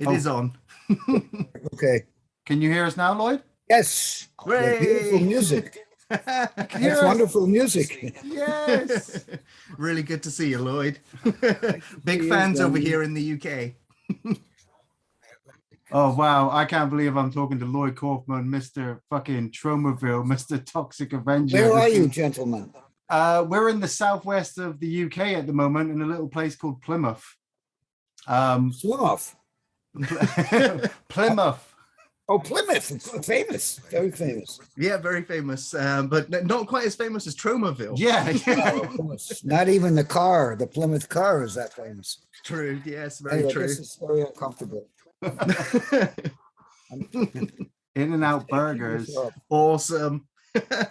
It is on. Okay. Can you hear us now, Lloyd? Yes. The beautiful Hooray! music. Can you That's hear us? wonderful music. Yes. Really good to see you, Lloyd. See Big you fans over again. here in the UK. Oh wow, I can't believe I'm talking to Lloyd Kaufman, Mr. fucking Tromaville, Mr. Toxic Avenger. Where are you, gentlemen? We're in the southwest of the UK at the moment in a little place called Plymouth. Swim off. Plymouth. Oh, Plymouth. Famous. Very famous. Yeah, very famous, but not quite as famous as Tromaville. Yeah. Of course. Not even the car, the Plymouth car is that famous. True. Yes, very anyway, true. This is very uncomfortable. In-N-Out burgers. Awesome.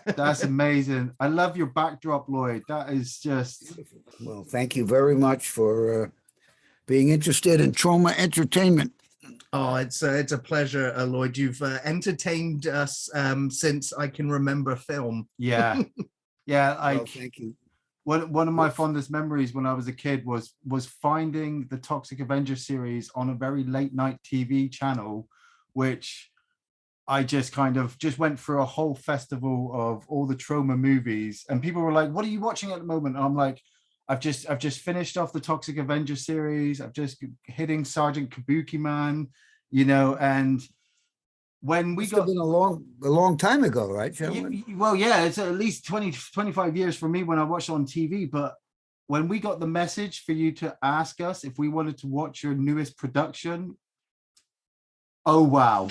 That's amazing. I love your backdrop, Lloyd. That is just... Well, thank you very much for being interested in trauma entertainment. Oh, it's a pleasure, Lloyd. You've entertained us since I can remember film. Yeah. Yeah, well, thank you. One of my fondest memories when I was a kid was finding the Toxic Avenger series on a very late night TV channel, which I just went through a whole festival of all the trauma movies, and people were like, "What are you watching at the moment?" And I'm like, I've just finished off the Toxic Avenger series. I've just hitting Sergeant Kabuki Man, and when we got been a long time ago, right, gentlemen? Well, yeah, it's at least 20-25 years for me when I watched on TV. But when we got the message for you to ask us if we wanted to watch your newest production, oh wow.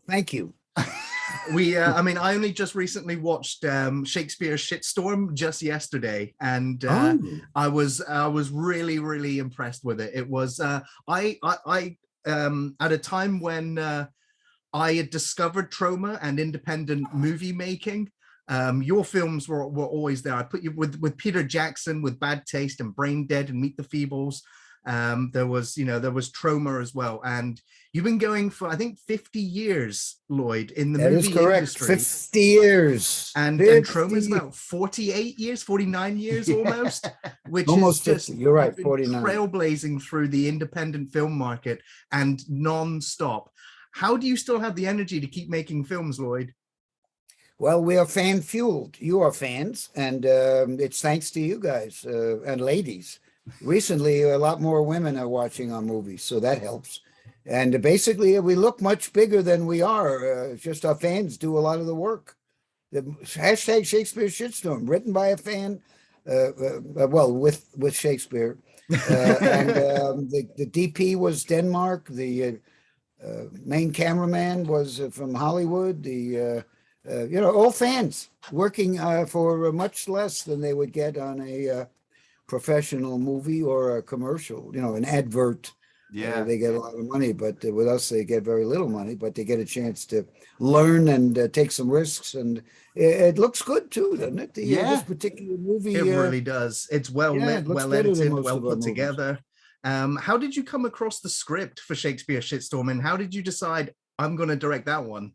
Thank you. I only just recently watched Shakespeare's Shitstorm just yesterday, and I was really, really impressed with it. It was at a time when I had discovered trauma and independent movie making. Your films were always there. I put you with Peter Jackson, with Bad Taste and Brain Dead and Meet the Feebles. There was trauma as well, and you've been going for I think 50 years, Lloyd, in the movie industry. 50 years, and trauma is about 48 years, 49 years almost, which almost is just 50. You're right, 49. Trailblazing through the independent film market and non-stop. How do you still have the energy to keep making films, Lloyd? Well, we are fan fueled. You are fans, and it's thanks to you guys and ladies. Recently, a lot more women are watching our movies, so that helps. And basically, we look much bigger than we are. Just our fans do a lot of the work. The hashtag Shakespeare Shitstorm, written by a fan, with Shakespeare. And the DP was Denmark. The main cameraman was from Hollywood. All fans working for much less than they would get on a professional movie or a commercial, an advert. Yeah, they get a lot of money, but with us, they get very little money, but they get a chance to learn and take some risks. And it looks good too, doesn't it? This particular movie. It really does. It's well lit, well edited, well put together. How did you come across the script for Shakespeare Shitstorm, and how did you decide I'm going to direct that one?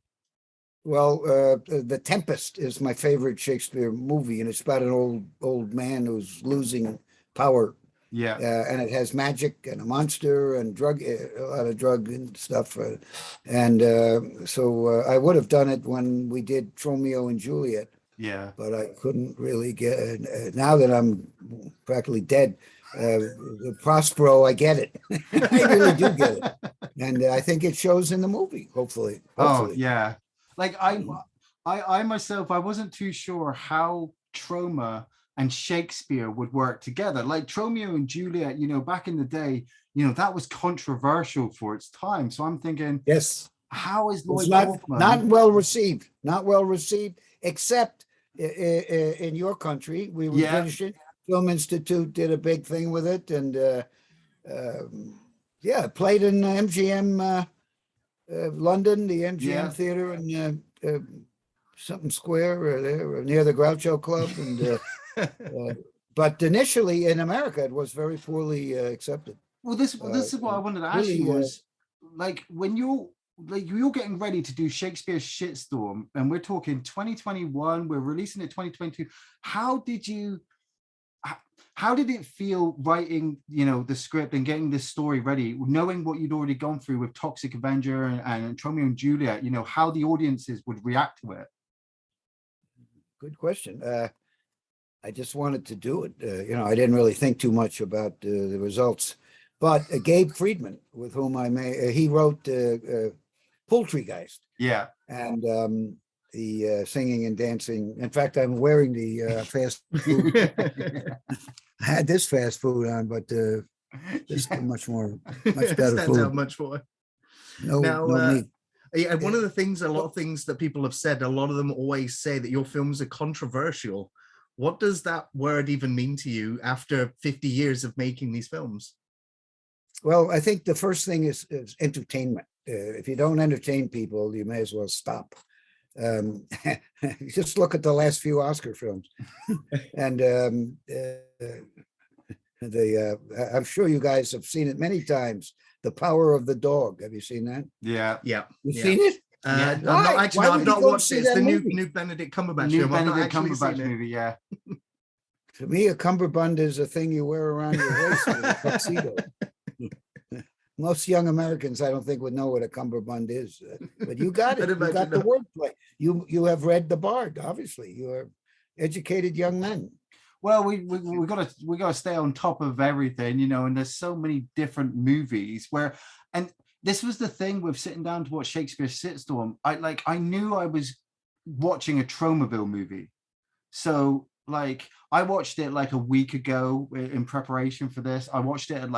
Well, The Tempest is my favorite Shakespeare movie, and it's about an old man who's losing power. Yeah. And it has magic and a monster and a lot of drug and stuff. So I would have done it when we did Romeo and Juliet. Yeah. But I couldn't really get it. Now that I'm practically dead, Prospero, I get it. I really do get it. And I think it shows in the movie, hopefully. Oh, yeah. Like I myself, I wasn't too sure how trauma and Shakespeare would work together. Like Romeo and Juliet, back in the day, that was controversial for its time. So I'm thinking, yes, how is Lloyd Kaufman not well received, except in your country. We were British Film Institute did a big thing with it, and played in MGM London, the MGM Theater, and something square there near the Groucho Club, and but initially in America it was very poorly accepted. Well, this is what I wanted to ask you was, like, when you're getting ready to do Shakespeare Shitstorm, and we're talking 2021, we're releasing it 2022. How did you How did it feel writing, the script and getting this story ready, knowing what you'd already gone through with Toxic Avenger and Romeo and Juliet, how the audiences would react to it? Good question. I just wanted to do it. I didn't really think too much about the results. But Gabe Friedman, with whom he wrote Poultrygeist. Yeah. And the singing and dancing. In fact, I'm wearing the fast food. I had this fast food on, but this is much better food. Out much more. No meat. Yeah, one of the things, a lot of things that people have said, a lot of them always say that your films are controversial. What does that word even mean to you after 50 years of making these films? Well, I think the first thing is entertainment. If you don't entertain people, you may as well stop. Just look at the last few Oscar films. And I'm sure you guys have seen it many times. The Power of the Dog. Have you seen that? Yeah. You've seen it? Yeah. I've not watched it. It's the new Benedict Cumberbatch film. Benedict Cumberbatch movie, yeah. To me, a cummerbund is a thing you wear around your waist with a tuxedo. Most young Americans, I don't think, would know what a cummerbund is, but you got it. You got the wordplay. You have read The Bard, obviously. You are educated young men. Well, we gotta stay on top of everything, and there's so many different movies and this was the thing with sitting down to watch Shakespeare Shitstorm. I knew I was watching a Tromaville movie, so I watched it a week ago in preparation for this. I watched it at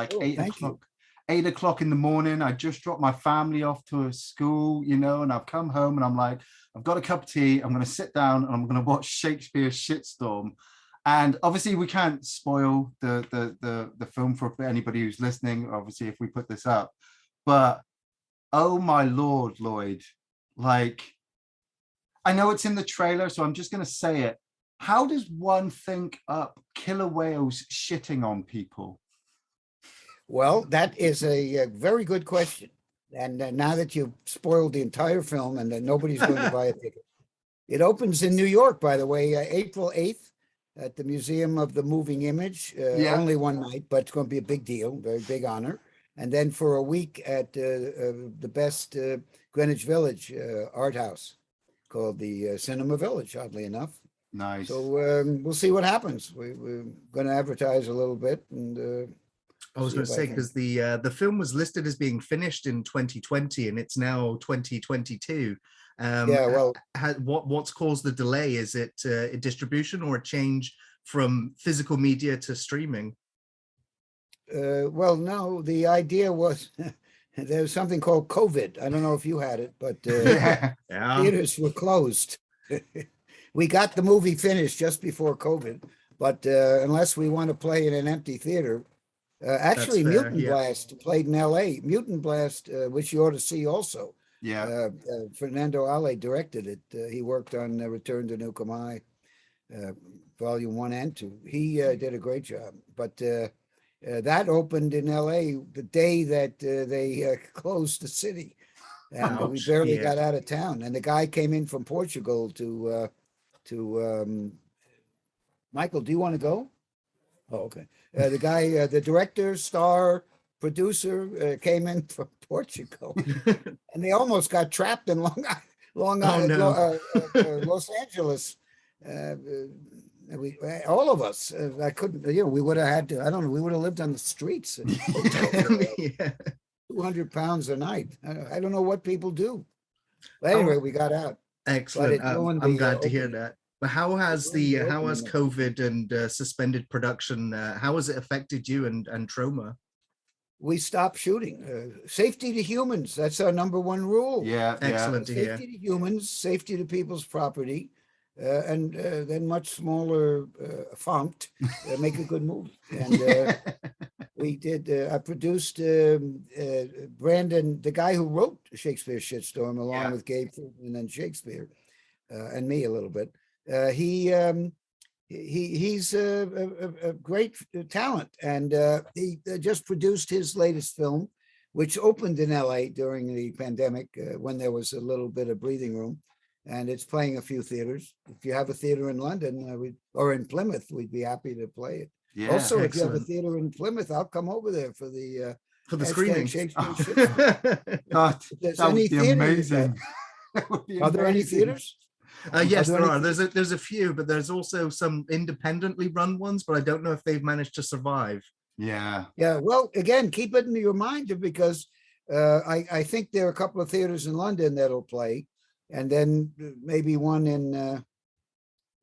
8 o'clock in the morning. I just dropped my family off to a school, and I've come home and I'm like, I've got a cup of tea. I'm going to sit down and I'm going to watch Shakespeare Shitstorm. And obviously we can't spoil the film for anybody who's listening, obviously, if we put this up. But, oh my Lord, Lloyd, I know it's in the trailer, so I'm just going to say it. How does one think up killer whales shitting on people? Well, that is a very good question. And now that you've spoiled the entire film and nobody's going to buy a ticket. It opens in New York, by the way, April 8th at the Museum of the Moving Image. Only one night, but it's going to be a big deal, very big honor. And then for a week at the best Greenwich Village art house called the Cinema Village, oddly enough. Nice. So we'll see what happens. We're going to advertise a little bit and I was going to say, because the film was listed as being finished in 2020 and it's now 2022. What's caused the delay? Is it a distribution or a change from physical media to streaming? Well, no, the idea was there's something called COVID. I don't know if you had it, but theaters were closed. We got the movie finished just before COVID, but unless we want to play in an empty theater, actually, Mutant Blast played in L.A. Mutant Blast, which you ought to see also. Yeah. Fernando Ale directed it. He worked on Return to Nukem High, Volume 1 and 2. He did a great job. But that opened in L.A. the day that they closed the city. And we barely got out of town. And the guy came in from Portugal to Michael, do you want to go? Oh, okay. The guy, the director, star, producer came in from Portugal, and they almost got trapped in Los Angeles. All of us. I couldn't. We would have had to. I don't know. We would have lived on the streets. 200 pounds a night. I don't know what people do. But anyway, we got out. Excellent. I'm glad to hear that. But how has COVID and suspended production, how has it affected you and Troma? We stopped shooting. Safety to humans. That's our number one rule. Yeah. Excellent to hear. Safety to humans, safety to people's property, and then much smaller font, make a good movie. And we did, I produced Brandon, the guy who wrote Shakespeare Shitstorm, along with Gabe Friedman and Shakespeare, and me a little bit. He's a great talent, and he just produced his latest film, which opened in LA during the pandemic when there was a little bit of breathing room, and it's playing a few theaters. If you have a theater in London or in Plymouth, we'd be happy to play it. Yeah. Also, if you have a excellent. theater in Plymouth, I'll come over there for the For the hashtag screening. Shakespeare Shitstorm. God, If there's that any would be theater, amazing. That would be are there any amazing. theaters? Yes, there there any are. There's a few, but there's also some independently run ones, but I don't know if they've managed to survive. Yeah. Yeah, well, again, keep it in your mind because I think there are a couple of theaters in London that'll play, and then maybe one in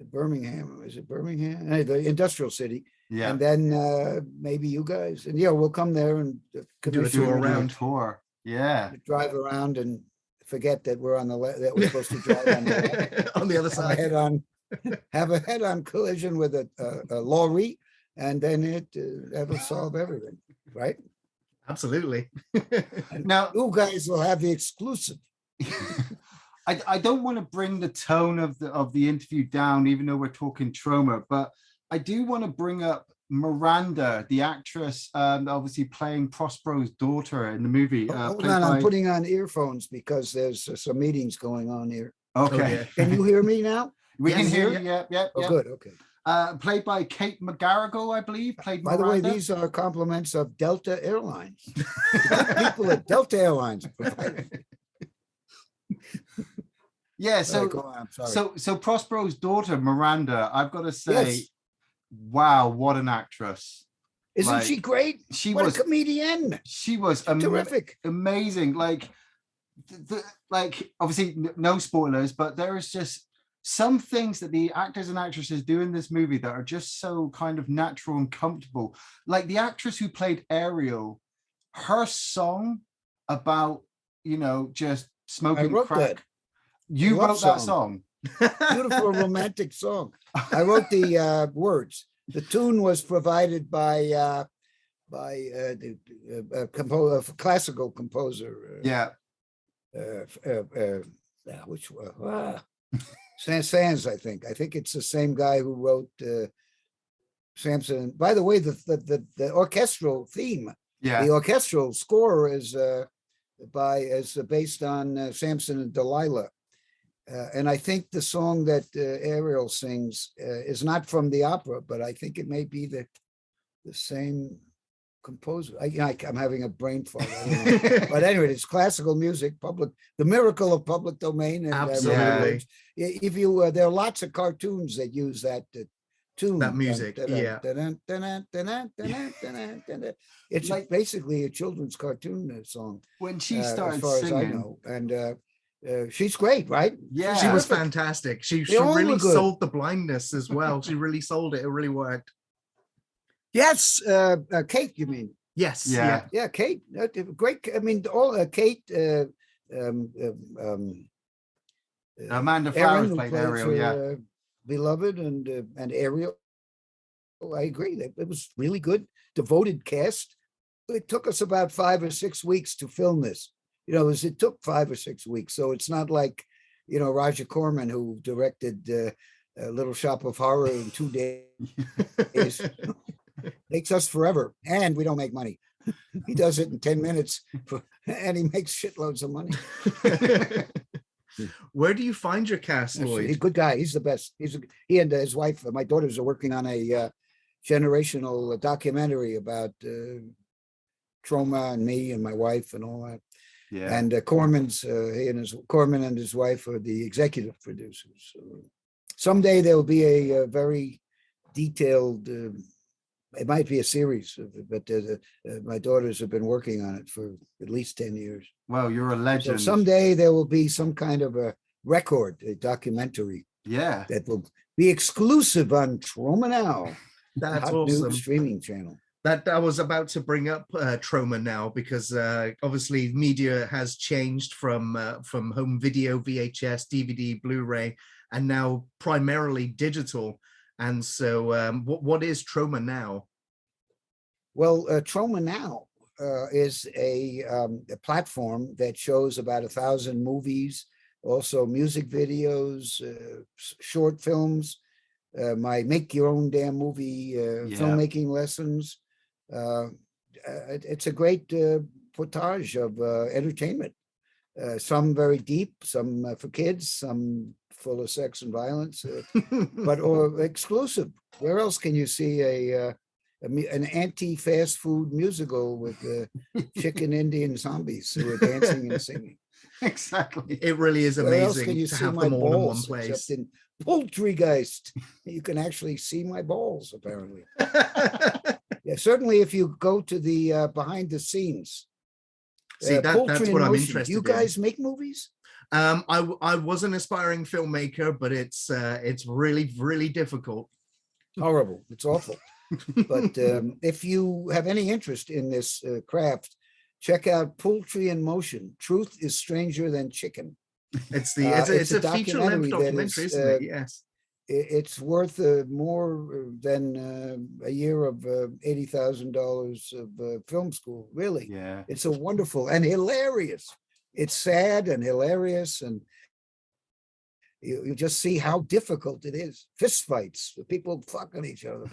Birmingham. Is it Birmingham? The industrial city. Yeah. And then maybe you guys, and yeah, we'll come there and Do a commission tour Do a around. tour. Yeah. drive around and forget that we're on the left, that we're supposed to drive on the left. On the other Have a side. have a head-on collision with a lorry, and then that'll solve everything, right? Absolutely. Now, You guys will have the exclusive. I don't want to bring the tone of the interview down, even though we're talking trauma, but I do want to bring up Miranda, the actress, obviously playing Prospero's daughter in the movie. Hold Played on, by... I'm putting on earphones because there's some meetings going on here. Okay. Can you hear me now? We can Yes, hear yeah. you. Yeah, yeah, Oh, yeah. good. Okay. Played by Kate McGarrigle, I believe. Played By the way, Miranda. these are compliments of Delta Airlines. People at Delta Airlines. Yeah, so Go on, I'm sorry. so Prospero's daughter, Miranda, I've got to say, Yes. wow, what an actress. Isn't like, she great? She What was a comedian. she was Terrific. amazing. Like obviously no spoilers, but there is just some things that the actors and actresses do in this movie that are just so kind of natural and comfortable. Like the actress who played Ariel, her song about, just smoking wrote crack. that. You Love wrote that song. Beautiful romantic song. I wrote the words. The tune was provided by the classical composer. Yeah. Which Sands, I think. I think it's the same guy who wrote Samson. By the way, the orchestral theme, Yeah. the orchestral score is based on Samson and Delilah. And I think the song that Ariel sings is not from the opera, but I think it may be the same composer. I'm having a brain fart. I don't know. But anyway, it's classical music, the miracle of public domain. And Absolutely. if you, there are lots of cartoons that use that tune. That music, yeah. It's Like- basically a children's cartoon song, When she as started far as I singing, know. And she's great, right? yeah, She was Terrific. fantastic. She They all really were good. sold the blindness as well. She really sold it. It really worked. Yes, Kate, you mean? Yes. Yeah. Yeah, Kate, great. I mean, all Kate, Amanda Aaron, Flowers who played plays Ariel. her, Yeah. beloved, and Ariel. I agree. It was really good, devoted cast. It took us about 5 or 6 weeks to film this. It took 5 or 6 weeks, so it's not like Roger Corman, who directed Little Shop of Horror in 2 days. Takes us forever, and we don't make money. He does it in 10 minutes, and he makes shitloads of money. Where do you find your cast, He's a Lloyd? good guy. He's the best. He and his wife, my daughters, are working on a generational documentary about trauma and me and my wife and all that. Yeah. And Corman and his wife are the executive producers. So someday there will be a very detailed. It might be a series, but my daughters have been working on it for at least 10 years. Well, you're a So legend. someday there will be some kind of a record, a documentary Yeah. that will be exclusive on Trauma Now, That's hot new awesome. streaming channel. That I was about to bring up Trauma Now, because obviously media has changed from home video, VHS, DVD, Blu-ray, and now primarily digital. And so what is Trauma Now? Well, Trauma Now is a platform that shows about 1,000 movies, also music videos, short films, my make your own damn movie filmmaking lessons. It's a great potage of entertainment. Some very deep, some for kids, some full of sex and violence, but or exclusive. Where else can you see a an anti-fast food musical with chicken Indian zombies who are dancing and singing. Exactly. It really is Where else can amazing you to see have my them all in one balls place. except in Poultrygeist? You can actually see my balls, apparently. Yeah, certainly if you go to the behind the scenes. See, that's Poultry in what I'm Motion. interested Do you in. guys make movies? I was an aspiring filmmaker, but it's really, really difficult. Horrible. It's awful. But if you have any interest in this craft, check out Poultry in Motion. Truth is Stranger Than Chicken. It's It's a a feature-length documentary that documentary, is, isn't it? Yes. It's worth more than a year of $80,000 of film school. Really, Yeah. it's a wonderful and hilarious. It's sad and hilarious, and you just see how difficult it is. Fist fights, people fucking each other,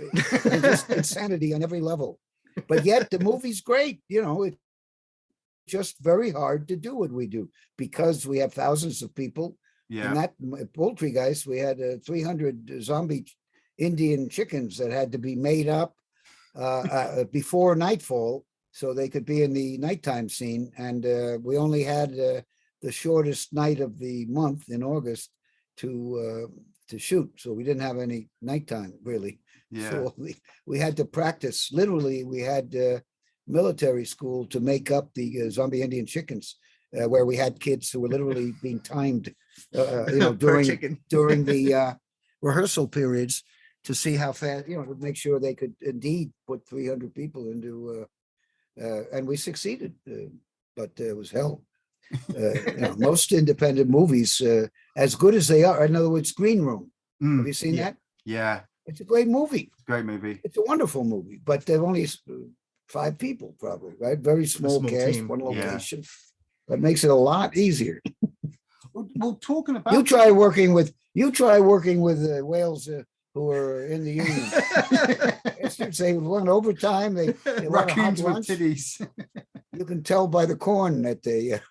and just insanity on every level. But yet the movie's great. You know, it's just very hard to do what we do because we have thousands of people. Yeah. In that Poultrygeist, we had 300 zombie Indian chickens that had to be made up before nightfall so they could be in the nighttime scene. And we only had the shortest night of the month in August to shoot. So we didn't have any nighttime really. Yeah. So we had to practice. Literally, we had military school to make up the zombie Indian chickens, where we had kids who were literally being timed, during the rehearsal periods to see how fast, to make sure they could indeed put 300 people into, and we succeeded, but it was hell. Most independent movies, as good as they are, in other words, Green Room. Have you seen that? Yeah. It's a great movie. Great movie. It's a wonderful movie, but there are only 5 people, probably, right? Very small cast, team. one location. That makes it a lot easier. Well, talking about You try working with whales who are in the union. They want overtime. They want a hot raccoons with lunch. titties. You can tell by the corn that they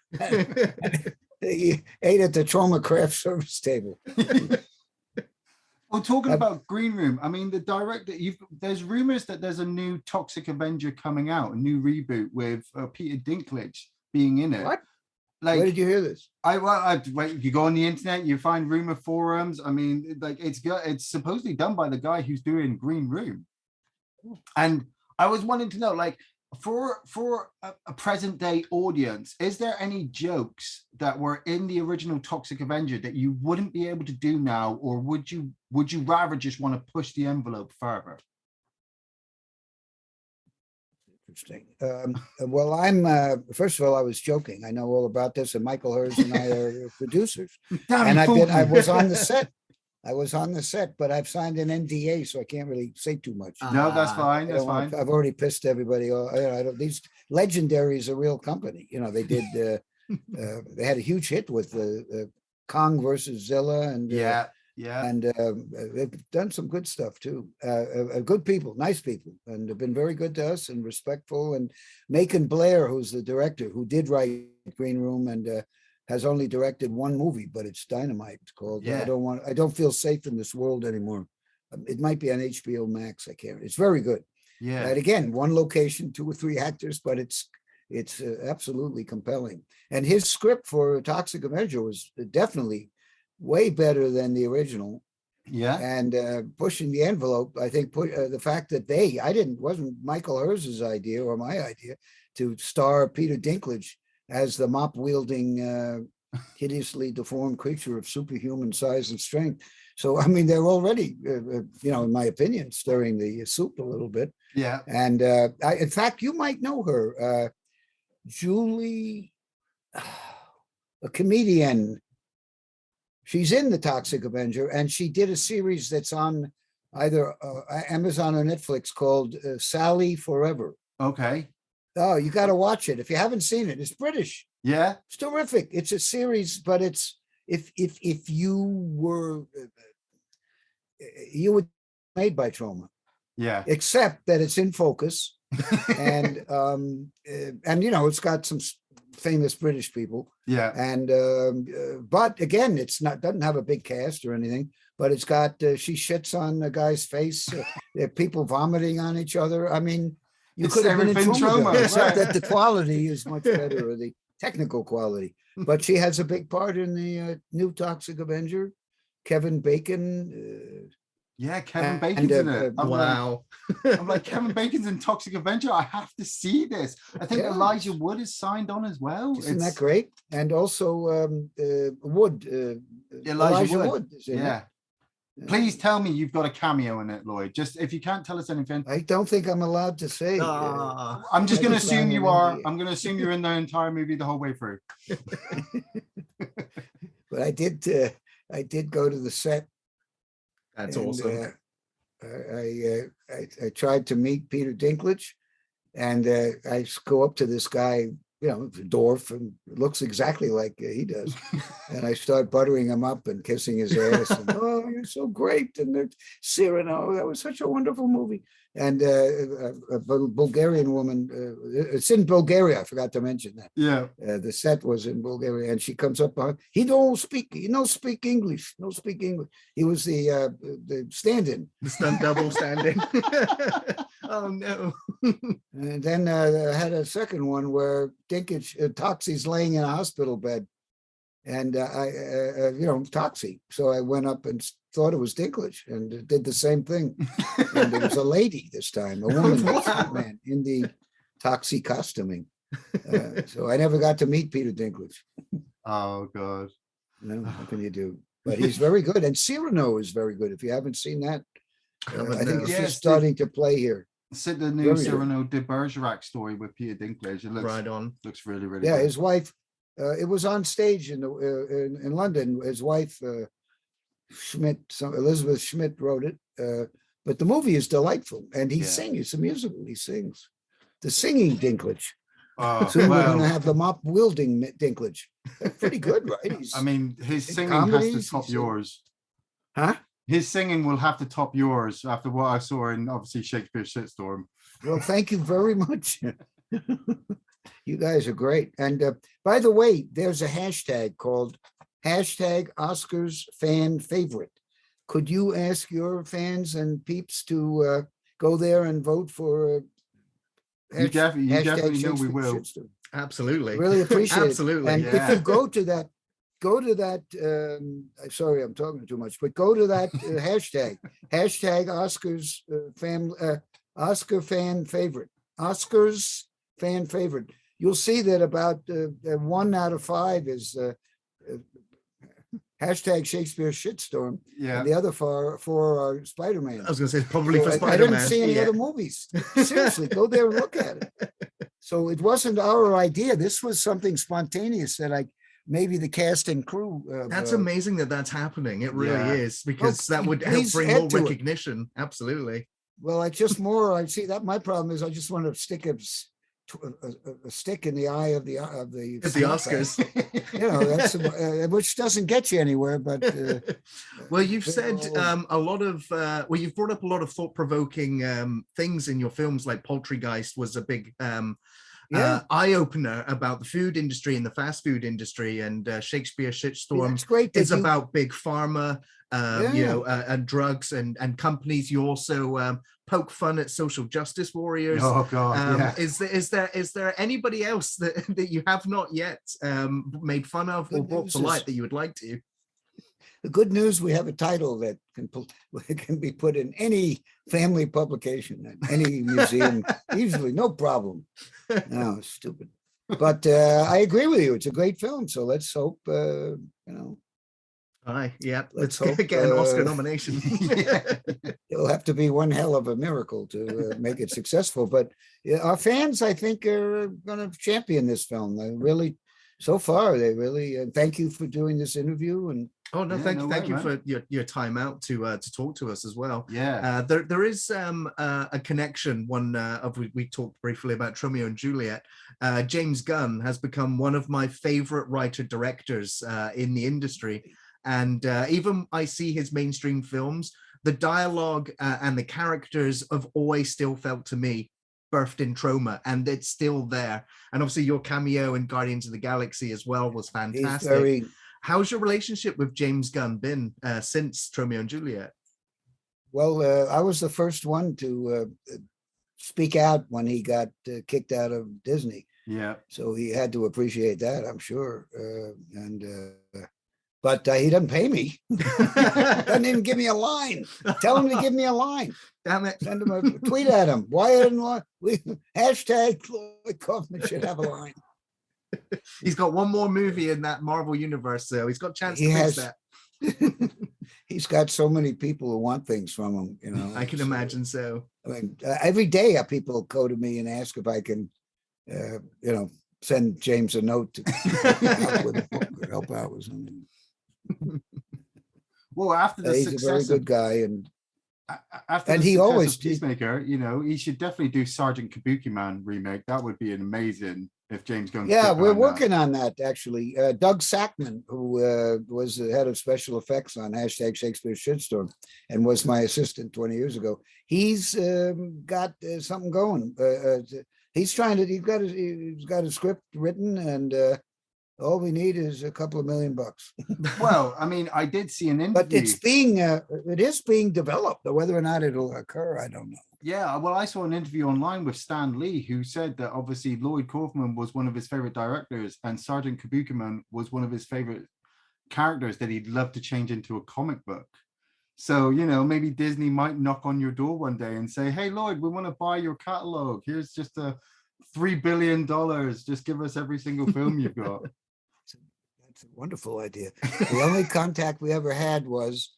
ate at the trauma craft service table. Well, talking about Green Room, I mean, the director, there's rumors that there's a new Toxic Avenger coming out, a new reboot with Peter Dinklage being in it. What? Like, where did you hear this? You go on the internet, you find rumor forums. I mean, like it's supposedly done by the guy who's doing Green Room. And I was wanting to know, like, for a present day audience, is there any jokes that were in the original Toxic Avenger that you wouldn't be able to do now, or would you rather just want to push the envelope further? Interesting. Well, I'm first of all, I was joking. I know all about this, and Michael Hers and I are producers. And I was on the set. I was on the set, but I've signed an NDA, so I can't really say too much. No, that's fine. That's fine. I've already pissed everybody off. These Legendary is a real company. They did. They had a huge hit with Kong versus Zilla, and and they've done some good stuff too. Good people, nice people, and have been very good to us and respectful. And Macon Blair, who's the director, who did write Green Room and has only directed one movie, but it's dynamite. It's called I Don't Feel Safe in This World Anymore. It might be on HBO Max. I can't. It's very good. Yeah. And again, one location, 2 or 3 actors, but it's absolutely compelling. And his script for Toxic Avenger was definitely way better than the original. Yeah. And pushing the envelope, I think the fact that wasn't Michael Herz's idea or my idea to star Peter Dinklage as the mop-wielding, hideously deformed creature of superhuman size and strength. So, I mean, they're already, in my opinion, stirring the soup a little bit. Yeah. And in fact, you might know her, Julie, a comedian. She's in the Toxic Avenger, and she did a series that's on either Amazon or Netflix called Sally Forever. Okay. Oh, you got to watch it. If you haven't seen it, it's British. Yeah. It's terrific. It's a series, but it's if you would made by Trauma. Yeah. Except that it's in focus, and it's got some famous British people. Yeah. And but again, it's not doesn't have a big cast or anything. But it's got she shits on the guy's face. There are people vomiting on each other. I mean, you It's could have been in everything Trauma, Trauma, except yeah. that the quality is much better, or the technical quality. But she has a big part in the new Toxic Avenger. Kevin Bacon. Yeah, Kevin and, Bacon's in it. Wow. I'm like, Kevin Bacon's in Toxic Avenger. I have to see this. I think Yeah. Elijah Wood is signed on as well. Isn't that great? And also Wood. Elijah Wood is in it. Yeah. Please tell me you've got a cameo in it, Lloyd. Just if you can't tell us anything. I don't think I'm allowed to say. Ah. I'm just I going to just assume ran you an are. NDA. I'm going to assume you're in the entire movie the whole way through. But I did go to the set. That's and, awesome. I tried to meet Peter Dinklage, and I go up to this guy, dwarf, and looks exactly like he does. And I start buttering him up and kissing his ass. And, oh, you're so great. And Cyrano, that was such a wonderful movie. And a Bulgarian woman, it's in Bulgaria, I forgot to mention that. Yeah. The set was in Bulgaria, and she comes up behind. He don't speak English. No speak English. He was the stand-in. The stunt double stand-in. Oh no. And then I had a second one where Dinklage, Toxie's laying in a hospital bed, and Toxie. So I went up and thought it was Dinklage, and did the same thing. And it was a lady this time, a woman, Wow. man, in the Toxie costuming. So I never got to meet Peter Dinklage. Oh God. No, what can you do? But he's very good, and Cyrano is very good. If you haven't seen that, I think it's Yes, just starting to play here. The new Very good. Cyrano de Bergerac story with Peter Dinklage. It looks Right on. looks really, really Yeah, good. his wife. It was on stage in London. His wife, Elizabeth Schmidt, wrote it. But the movie is delightful, and he sings. It's a musical. He sings. The singing Dinklage. Oh, Soon we're going to well, have the mop wielding Dinklage. Pretty good, right? I mean, his in singing has comedies, to top he's in- yours. Huh? His singing will have to top yours after what I saw in obviously Shakespeare's Shitstorm. Well, thank you very much. You guys are great. And by the way, there's a hashtag called #Oscars Fan Favorite. Could you ask your fans and peeps to go there and vote for You definitely know we Shakespeare will. Shitstorm? Absolutely. Really appreciate Absolutely. it. And yeah. if you go to that, sorry, I'm talking too much, but go to that hashtag Oscars Oscar fan favorite, Oscars fan favorite. You'll see that about 1 out of 5 is #Shakespeare Shitstorm. Yeah. And the other four are Spider-Man. I was going to say probably for I Spider-Man. didn't see any Yeah. other movies. Seriously, go there and look at it. So it wasn't our idea. This was something spontaneous that maybe the cast and crew. That's amazing that that's happening. It really Yeah. is, because that would help please bring add more to it. recognition. Absolutely. Well, I see that my problem is I just want to stick a stick in the eye of the It's the Oscars. That's which doesn't get you anywhere. But Well, you've said all- a lot of you've brought up a lot of thought-provoking things in your films, like Poultrygeist was a big eye-opener about the food industry and the fast food industry, and Shakespeare Shitstorm it's great that is about big pharma, and drugs and companies. You also poke fun at social justice warriors. Oh God. Yeah. Is there anybody else that you have not yet made fun of or Good brought news to is- light that you would like to? The good news, we have a title that can be put in any family publication, at any museum, easily, no problem. No, it's stupid. But I agree with you. It's a great film. So let's hope, Aye, yeah. Let's Let's hope, get an Oscar nomination. it'll have to be one hell of a miracle to make it successful. But our fans, I think, are going to champion this film. They really, so far, they really. Thank you for doing this interview. And Oh no, Yeah, thank no you, thank way, you man. for your time out to talk to us as well. Yeah. There is a connection. We talked briefly about Romeo and Juliet. James Gunn has become one of my favorite writer directors in the industry, and even I see his mainstream films, the dialogue and the characters have always still felt to me birthed in Troma, and it's still there. And obviously your cameo in Guardians of the Galaxy as well was He's fantastic. very, How's your relationship with James Gunn been since Romeo and Juliet? well, I was the first one to speak out when he got kicked out of Disney. Yeah. So he had to appreciate that, I'm sure. But he doesn't pay me. Doesn't even give me a line. Tell him to give me a line. Damn it. Send him a tweet at him. Why didn't hashtag Lloyd Kaufman should have a line. He's got one more movie in that Marvel universe, so he's got a chance to fix that. He's got so many people who want things from him, you know. I can imagine so. I mean, every day people go to me and ask if I can, send James a note to help out with something. Well, after the He's a very success good of guy, and after and the he success always of Peacemaker, he should definitely do Sergeant Kabuki Man remake. That would be an amazing if James Gunn. yeah, took we're on that. working on that actually. Doug Sackman, who was the head of special effects on hashtag Shakespeare Shitstorm and was my assistant 20 years ago, he's got something going. He's got a script written, and all we need is a couple of $1 million. Well, I mean, I did see an interview. But it is being developed. Whether or not it'll occur, I don't know. Yeah, well, I saw an interview online with Stan Lee, who said that obviously Lloyd Kaufman was one of his favorite directors, and Sergeant Kabuki Man was one of his favorite characters that he'd love to change into a comic book. So, maybe Disney might knock on your door one day and say, "Hey, Lloyd, we want to buy your catalog. Here's just $3 billion. Just give us every single film you've got." That's a wonderful idea. The only contact we ever had was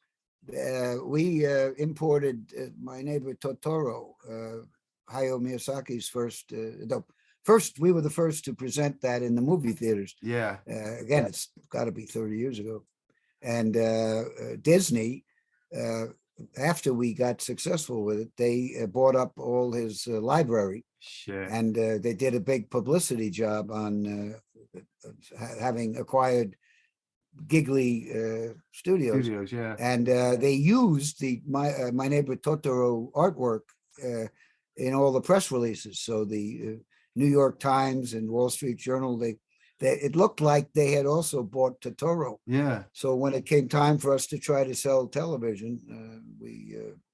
we imported My Neighbor Totoro, Hayao Miyazaki's first. First, we were the first to present that in the movie theaters. Yeah. Again, it's got to be 30 years ago. And Disney, after we got successful with it, they bought up all his library. Shit. And they did a big publicity job on having acquired Giggly Studios. Yeah. And they used the My Neighbor Totoro artwork in all the press releases. So the New York Times and Wall Street Journal, it looked like they had also bought Totoro. Yeah. So when it came time for us to try to sell television,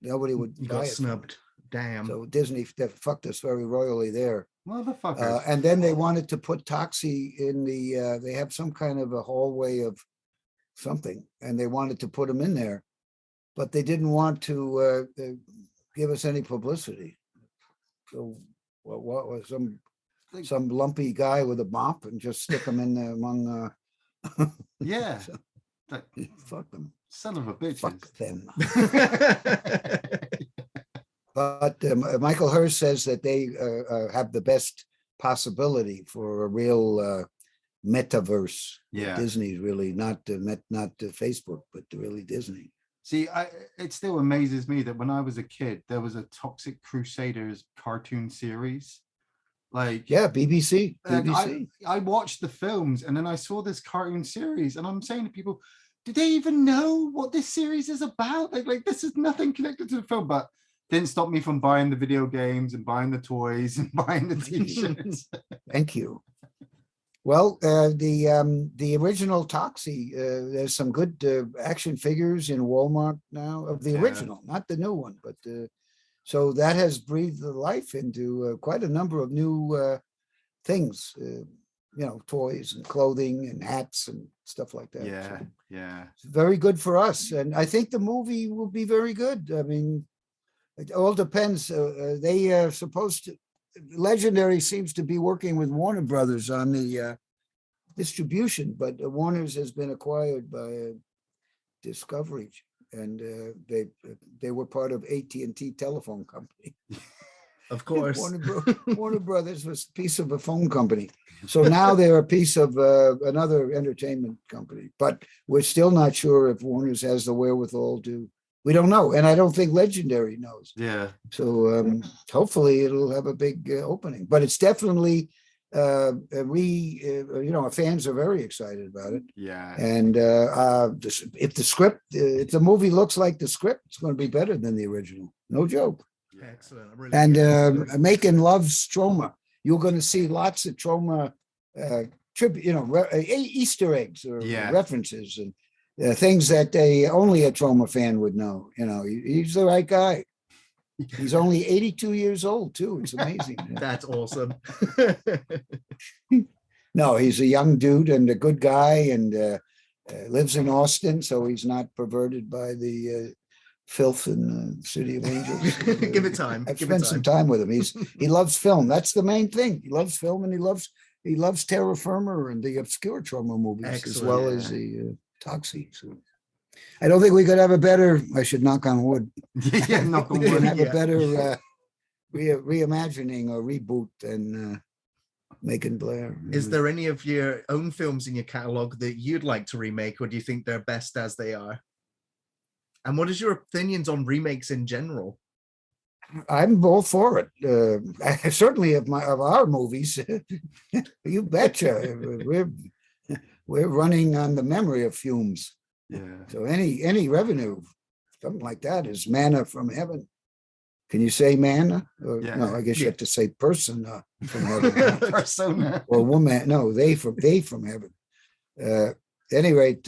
nobody would You buy got it. snubbed. Damn. So Disney fucked us very royally there. Motherfuckers. And then they wanted to put Toxie in they have some kind of a hallway of something, and they wanted to put him in there, but they didn't want to give us any publicity. So what was some lumpy guy with a mop and just stick him in there among yeah. so, Like, fuck them. son of a bitch. Fuck them. But Michael Hirst says that they have the best possibility for a real metaverse. Yeah. Disney's really not Facebook, but really Disney. See, it still amazes me that when I was a kid, there was a Toxic Crusaders cartoon series. Like, yeah, BBC. I watched the films, and then I saw this cartoon series, and I'm saying to people, do they even know what this series is about? Like this is nothing connected to the film, but didn't stop me from buying the video games and buying the toys and buying the t-shirts. Thank you. Well, the original Toxie, there's some good action figures in Walmart now of the original, not the new one, but so that has breathed life into quite a number of new things, toys and clothing and hats and stuff like that. Yeah, so yeah. it's very good for us, and I think the movie will be very good. I mean, it all depends. They are supposed to. Legendary seems to be working with Warner Brothers on the distribution, but Warner's has been acquired by Discovery, and they were part of AT&T Telephone Company. Of course. Warner Brothers was a piece of a phone company. So now they're a piece of another entertainment company, but we're still not sure if Warner's has the wherewithal to. We don't know, and I don't think Legendary knows. Yeah. So hopefully it'll have a big opening, but it's definitely our fans are very excited about it. Yeah. And if the movie looks like the script, it's going to be better than the original. No joke. Excellent. Really And good. Making Love's Trauma. You're going to see lots of trauma Easter eggs or Yeah. references and things that only a trauma fan would know. He's the right guy. He's only 82 years old too. It's amazing. That's awesome. No, he's a young dude and a good guy, and lives in Austin, so he's not perverted by the filth in the City of Angels. Give it time. I've Give it spent some time with him. He loves film. That's the main thing. He loves film, and he loves terra firma and the obscure trauma movies as Excellent, well as the Toxie. So I don't think we could have a better. I should knock on wood. Yeah, knock on We can wood. have Yeah. a better reimagining or reboot than Macon Blair. Is there any of your own films in your catalog that you'd like to remake, or do you think they're best as they are? And what is your opinions on remakes in general? I'm all for it. Certainly of our movies. You betcha. We're running on the memory of fumes. Yeah. So any revenue, something like that, is manna from heaven. Can you say manna? Or, Yeah. No, I guess you Yeah. have to say persona from heaven. Persona. Or woman. No, they from heaven. At any rate,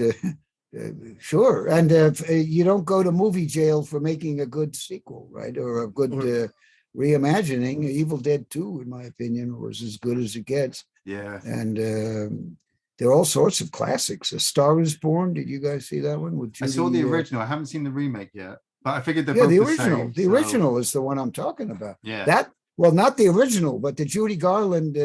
sure. And you don't go to movie jail for making a good sequel, right? Or a good reimagining. Evil Dead 2, in my opinion, was as good as it gets. Yeah. And there are all sorts of classics. A Star is Born. Did you guys see that one? With I saw Judy, the original. I haven't seen the remake yet, but I figured they're Yeah, both the the original. same, The so- original is the one I'm talking about. Yeah. Well, not the original, but the Judy Garland,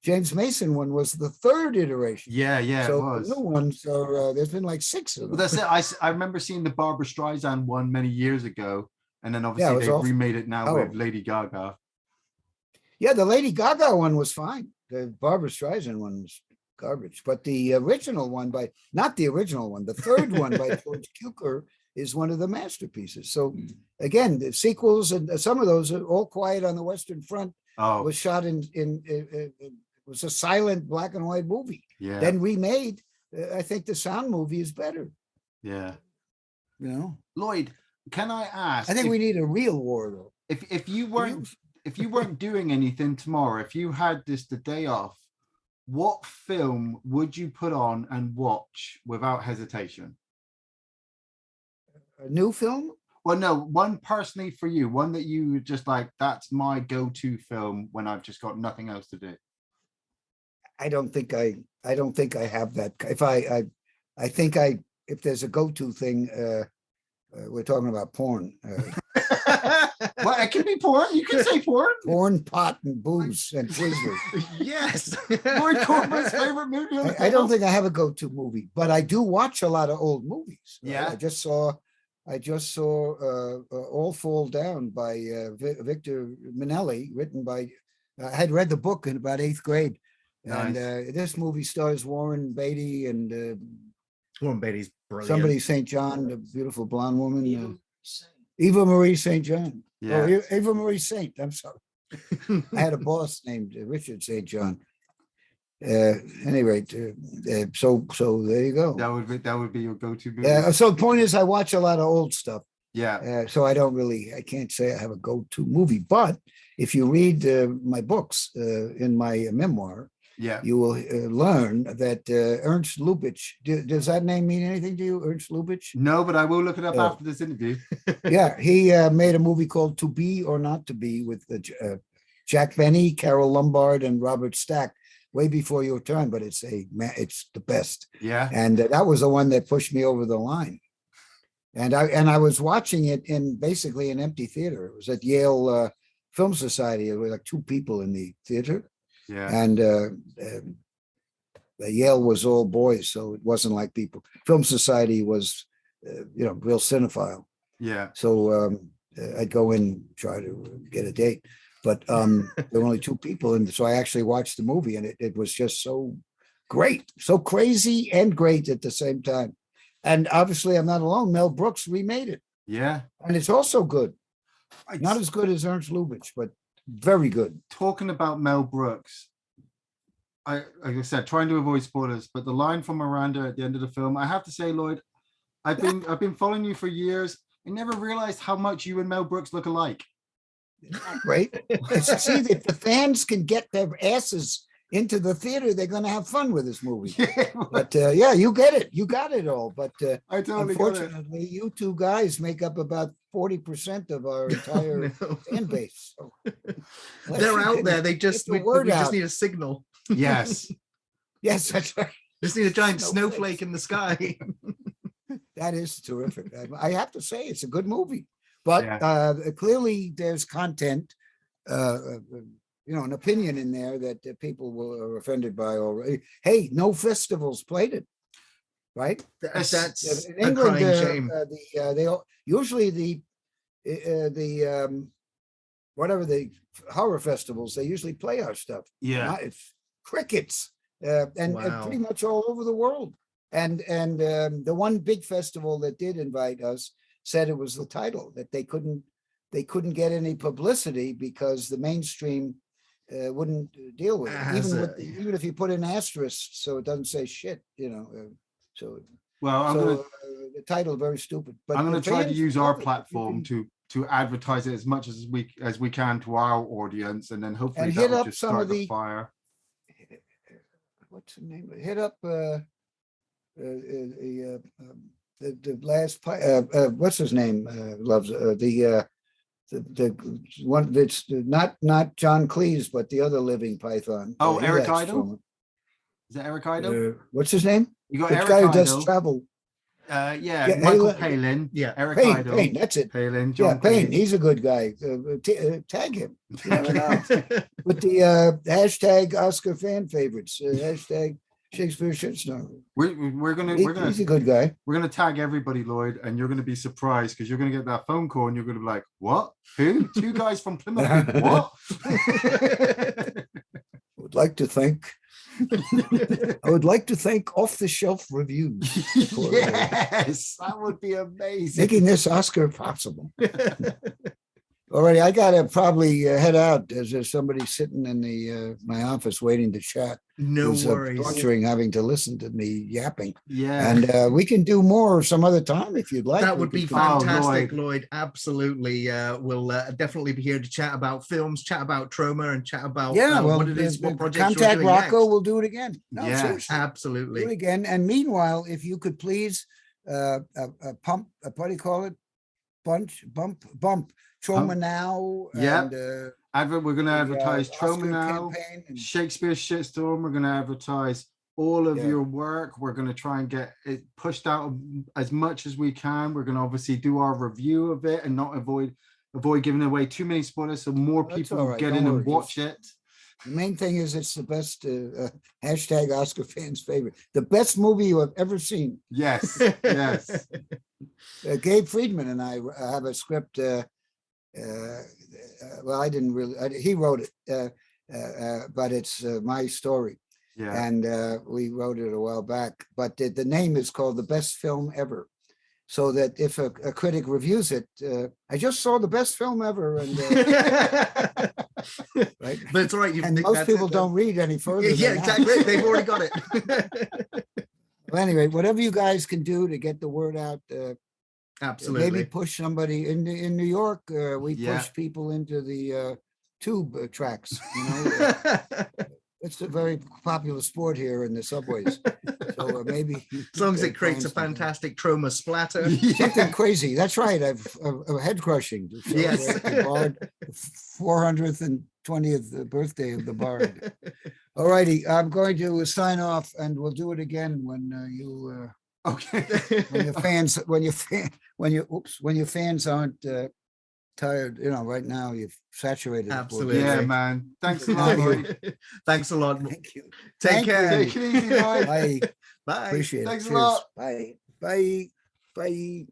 James Mason one was the third iteration. Yeah, it So was. the new ones are, there's been like 6 of them. Well, that's it. I remember seeing the Barbara Streisand one many years ago, and then Yeah, obviously it was they awful. remade it now Oh. with Lady Gaga. Yeah, the Lady Gaga one was fine. The Barbara Streisand one was garbage. But the original one not the original one, the third one by George Cukor is one of the masterpieces. So again, the sequels and some of those are All Quiet on the Western Front Oh, was shot in was a silent black and white movie. yeah, Then remade. I think the sound movie is better. yeah. You know, Lloyd, can I ask? I think we need a real war though. if you weren't doing anything tomorrow, if you had the day off, what film would you put on and watch without hesitation? A new film? Well, no, one personally for you, one that you just like, that's my go-to film when I've just got nothing else to do. I don't think I have that. If there's a go-to thing, we're talking about porn. Well, it can be porn. You can say porn. Porn, pot, and booze and Twizzlers. Yes. Lloyd Kaufman's favorite movie. On the I don't channel. think I have a go-to movie, but I do watch a lot of old movies. right? Yeah. I just saw All Fall Down by Victor Minnelli, written by. I had read the book in about 8th grade, and this movie stars Warren Beatty and Warren Beatty's brilliant. somebody St. John, the beautiful blonde woman, Eva Marie St. John. Yeah. Oh, Eva Marie Saint. I'm sorry. I had a boss named Richard St. John. Any rate, so there you go. That would be your go-to movie. So the point is, I watch a lot of old stuff. Yeah. So I can't say I have a go-to movie. But if you read my books in my memoir, Yeah. you will learn that Ernst Lubitsch. Does that name mean anything to you, Ernst Lubitsch? No, but I will look it up Oh. after this interview. Yeah, he made a movie called To Be or Not to Be with Jack Benny, Carol Lombard, and Robert Stack. Way before your time, but it's the best. Yeah. And that was the one that pushed me over the line. And I was watching it in basically an empty theater. It was at Yale Film Society. There were like 2 people in the theater, Yeah. and Yale was all boys, so it wasn't like people. Film Society was, real cinephile. Yeah. So I'd go in, try to get a date, but there were only 2 people, and so I actually watched the movie, and it was just so great, so crazy and great at the same time. And obviously, I'm not alone. Mel Brooks remade it, Yeah. and it's also good. Not as good as Ernst Lubitsch, but very good. Talking about Mel Brooks, like I said, trying to avoid spoilers, but the line from Miranda at the end of the film, I have to say, Lloyd, I've been following you for years. I never realized how much you and Mel Brooks look alike. Not great. See, if the fans can get their asses into the theater, they're going to have fun with this movie. Yeah, But yeah, you get it. You got it all. But I totally got it. unfortunately, you two guys make up about 40% of our entire No. fan base. So, unless They're you out can there. They get just the we word just out. need a signal. Yes. Yes, that's right. Just need a giant Snowflakes. snowflake in the sky. That is terrific. I have to say, it's a good movie. But Yeah. clearly, there's content, an opinion in there that people are offended by already. Hey, no festivals played it, right? That's In a England, crying shame. usually whatever the horror festivals, they usually play our stuff. Yeah. It's crickets, and pretty Wow. much all over the world. And the one big festival that did invite us said it was the title, that they couldn't get any publicity because the mainstream wouldn't deal with it, even if you put in asterisks so it doesn't say shit, so Well, the title very stupid. But I'm going the to try to fans use love our it. You platform can- to advertise it as much as we can to our audience, and then hopefully And that hit will up just some start of the the- fire. what's the name? Hit up the last what's his name loves the one that's not John Cleese, but the other living python. Oh, He Eric likes Idle? film. Is that Eric Idle? What's his name? You got The Eric guy who does Idle. travel. Yeah, Yeah, Michael hey, Palin. Yeah. Eric Payne, Idle. Payne, that's it. Palin. Yeah, John Payne, Cleese. he's a good guy. Tag him. You never know. With the hashtag Oscar fan favorites, hashtag Shakespeare shitstorm. We're gonna He's a good guy. we're gonna tag everybody, Lloyd, and you're gonna be surprised because you're gonna get that phone call and you're gonna be like, "What? Who? Two guys from Plymouth? did What?" Would like to thank. I would like to thank Off the Shelf Reviews for Yes, that would be amazing. making this Oscar possible. Alrighty, I gotta probably head out as there's somebody sitting in the my office waiting to chat. No who's, worries. torturing having to listen to me yapping. Yeah. And we can do more some other time if you'd like. That We would be can come- fantastic, Lloyd. Lloyd. Absolutely. We'll definitely be here to chat about films, chat about trauma, and chat about Yeah, well, what it is, what projects you're contact doing Rocco. next. We'll do it again. No, Yeah, seriously, do it Absolutely. again. And meanwhile, if you could please pump, what do you call it? Bump Trauma Pump. Now. Yeah. And, we're gonna the, advertise Trauma Oscar Now, campaign and- Shakespeare Shitstorm. We're gonna advertise all of Yeah. your work. We're gonna try and get it pushed out as much as we can. We're gonna obviously do our review of it and not avoid giving away too many spoilers, so more That's people all right, get don't in and worry, watch just- it. The main thing is it's the best hashtag Oscar fans favorite. The best movie you have ever seen. Yes, yes. Gabe Friedman and I have a script. Well, I didn't really. He wrote it, but it's my story, Yeah. and we wrote it a while back. But the name is called The Best Film Ever, so that if a critic reviews it, I just saw the best film ever, and right. But it's all right. And most people don't read any further. Yeah, than that. exactly. They've already got it. Well, anyway, whatever you guys can do to get the word out, Absolutely. maybe push somebody in New York. We Yeah. push people into the tube tracks. You know, it's a very popular sport here in the subways. So maybe As long as it find creates a something. fantastic trauma splatter. Something crazy. That's right. I've a head crushing. To Yes. celebrate the Bard, 400th and 20th birthday of the Bard. All righty. I'm going to sign off, and we'll do it again when you Okay. when your fans aren't tired. You know, right now you've saturated. the board. Absolutely. Yeah, man. Thanks a lot, Lloyd. Thanks a lot. Thank you. Take Thank you. care. Take it easy, Lloyd. Bye. Bye. Appreciate Thanks it. a Cheers. lot. Bye. Bye. Bye.